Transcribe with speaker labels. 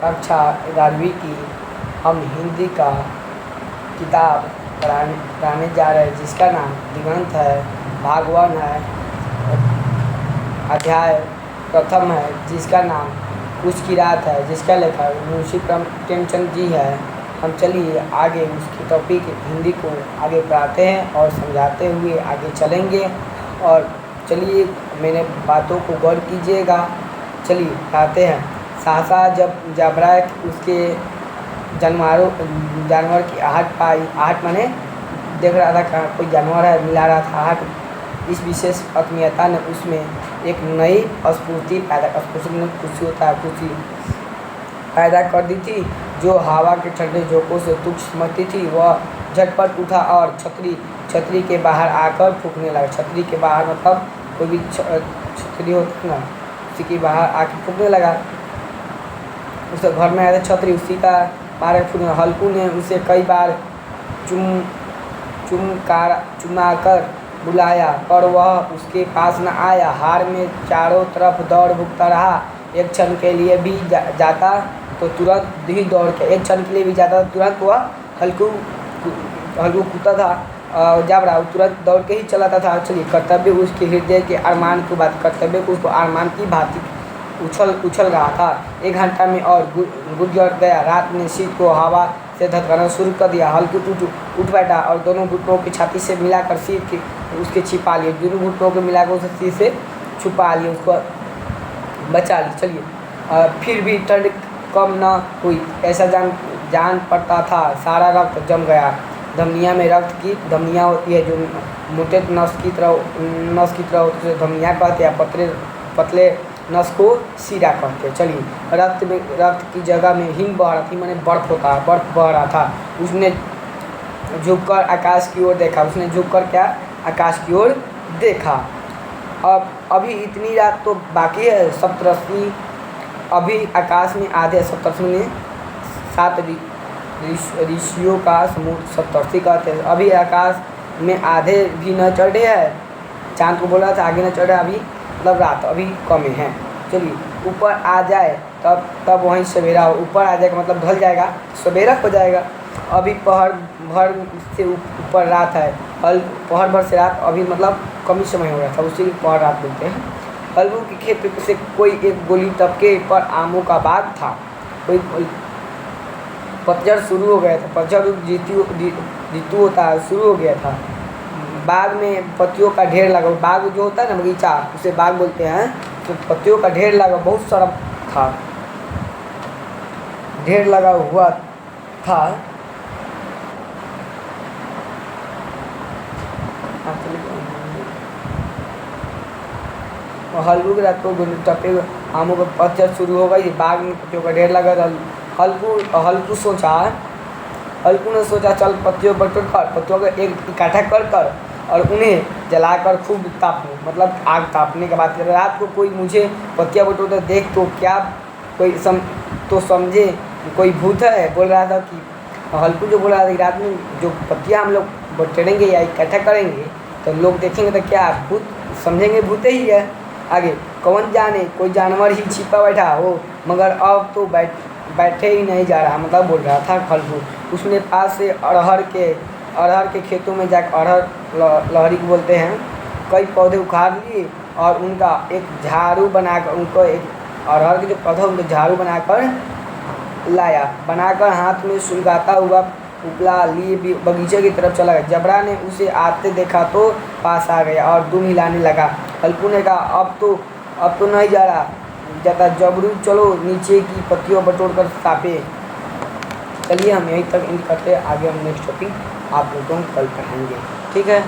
Speaker 1: कक्षा 11वीं की हम हिंदी का किताब पढ़ाने जा रहे हैं, जिसका नाम दिगंत है, भाग 1 है, अध्याय प्रथम है, जिसका नाम कुछ की रात है, जिसका लेखक मुंशी प्रेमचंद जी है। हम चलिए आगे उसकी टॉपिक हिंदी को आगे पढ़ाते हैं और समझाते हुए आगे चलेंगे। और चलिए मेरे बातों को गौर कीजिएगा। चलिए पढ़ाते हैं। सहसा जब जबरा उसके जानवर की आहट पाई, आहट माने देख रहा था कोई जानवर है, मिला रहा था आहट। इस विशेष आत्मीयता ने उसमें एक नई स्फूर्ति पैदा कर दी थी, जो हवा के ठंडे झोंकों से तुच्छ समझती थी। वह झटपट उठा और छतरी के बाहर आकर फूंकने लगा। छतरी के बाहर मतलब कोई भी छतरी होती ना, उसी के बाहर आकर फूंकने लगा। उसके घर में आया था छतरी, उसी का बाहर फूंकने। हल्कू ने उसे कई बार चुमाकर बुलाया, पर वह उसके पास न आया। हार में चारों तरफ दौड़ भुगता रहा। एक क्षण के लिए भी जाता तो तुरंत ही दौड़ के, एक क्षण के लिए भी जाता तो तुरंत वह हल्कू कूदता था, जबरा तुरंत दौड़ के ही चलाता था। चलिए कर्तव्य उसके हृदय के अरमान की बात, कर्तव्य को उसको अरमान की भांति उछल रहा था। 1 घंटा में और गुजर गया। रात ने शीत को हवा से धधकाना शुरू कर दिया। हल्कू उठ बैठा और दोनों घुटनों की छाती से मिलाकर सिर के उसके छिपा लिए। दोनों घुटनों को मिलाकर उसे सिर से छुपा लिए, उसको बचा ली। चलिए फिर भी ठंड कम न हुई, ऐसा जान पड़ता था। सारा रक्त जम गया। धमनिया में रक्त की धमनियाँ होती है जो मोटे नस की तरह होती है, धमनियाँ कहते हैं। पतले नस को सीरा कहते हैं। चलिए रक्त की जगह में हिम बह रहा थी, मैंने बर्फ बह रहा था। उसने झुककर आकाश की ओर देखा। क्या आकाश की ओर देखा। अब अभी इतनी रात तो बाकी है। सप्तऋषि अभी आकाश में आधे, सप्तऋषि में 7 ऋषियों का समूह सप्तऋषि कहते हैं। अभी आकाश में आधे भी न चढ़े हैं। चांद को बोला था आगे न चढ़े, अभी मतलब रात अभी कम है। चलिए ऊपर आ जाए तब वहीं सवेरा हो। ऊपर आ जाएगा मतलब ढल जाएगा, सवेरा हो जाएगा। अभी पहर भर से ऊपर रात है। पहर भर से रात अभी मतलब कम ही समय हो रहा था, उसी पहर रात बोलते हैं। हल्कू के खेत से कोई एक गोली टपके पर आमों का बाग था। कोई पतझड़ शुरू हो गया था। पतझड़ ऋतु होता है, शुरू हो गया था। बाग में पत्तियों का ढेर लगा। बाग जो होता है ना, बगीचा, उसे बाग बोलते हैं। तो पत्तियों का ढेर लगा, बहुत सारा था, ढेर लगा हुआ था। हल्कू की रात को टपे आमों का पतझड़ शुरू हो गई। बाग में पत्तियों का ढेर लगा था। हल्कू ने सोचा चल पत्तियों को एक इकट्ठा कर और उन्हें जलाकर खूब तापूं, मतलब आग तापने के बाद रात को कोई मुझे पत्तियाँ बटोरते देख तो क्या कोई समझे कोई भूत है। बोल रहा था कि हल्कू जो बोल रहा था कि रात में जो पत्तियाँ हम लोग बटोरेंगे या इकट्ठा करेंगे तो लोग देखेंगे तो क्या भूत समझेंगे, भूत ही है। आगे कौन जाने कोई जानवर ही छिपा बैठा हो, मगर अब तो बैठे ही नहीं जा रहा, मतलब बोल रहा था हल्कू। उसने पास से अरहर के खेतों में जाकर, अरहर लहरी को बोलते हैं, कई पौधे उखाड़ लिए और उनका एक झाड़ू बनाकर, उनको एक अरहर के जो पौधा उनको झाड़ू बनाकर हाथ में सुलगाता हुआ उपला लिए बगीचे की तरफ चला गया। जबरा ने उसे आते देखा तो पास आ गया और दुम हिलाने लगा। हल्कू ने कहा अब तो नहीं जा रहा जाता, जबरू चलो नीचे की पत्तियों बटोर कर तापे। चलिए हम यहीं तक इन करते, आगे हम नेक्स्ट टॉपिक आप लोगों को कल पढ़ाएंगे, ठीक है।